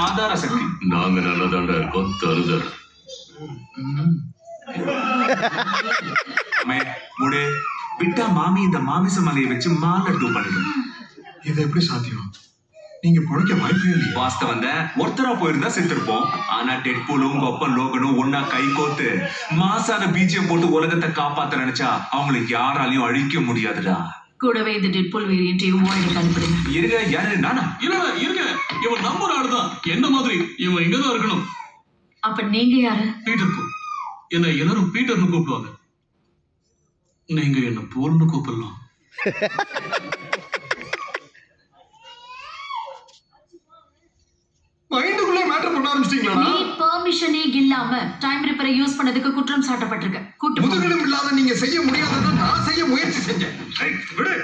ஆதார சக்தி. நாங்க நல்லதாண்டா இருக்கோம் தருதர். முடு விட்டா மாமி இந்த மாமிச மலையை வச்சு மாலட்டு பண்ணிடும். இது எப்படி சாத்தியம்? நீங்க பொழைக்க வாய்ப்பே இல்லையா? வாஸ்தவந்த ஒருத்தரா போயிருந்தா செத்துருப்போம். ஆனா டெட்பூலும் கொப்பன் லோகனும் ஒன்னா கை கோத்து மாசான பீஜியம் போட்டு உலகத்தை காப்பாத்த நினைச்சா அவங்களை யாராலையும் அழிக்க முடியாதுடா. கூடவே இந்த டெட்பூல் வேரியன்ட்டையும் எனக்கு அனுப்பிடுங்க. இருங்க, யாரு நானா? இல்ல இருங்க, இவன் நம்ம ஆடுதான். என்ன மாதிரி இவன் இங்கதான் இருக்கணும். அப்ப நீங்க யாரு? Peter pool. என்ன எல்லாரும் பீட்டர்னு கூப்பிடுவாங்க. நீங்க என்ன போல்னு கூப்பிடலாம். மைண்டுக்குள்ளே மேட்டர் பண்ண ஆரம்பிச்சிட்டீங்களா? நீ பெர்மிஷனே இல்லாம டைம் ரிப்பரை யூஸ் பண்ணதுக்கு குற்றம் சாட்டப்பட்டிருக்க. முதுகெலும் இல்லாத நீங்க செய்ய முடியாததை நான் செய்ய முயற்சி செஞ்சேன். விடு.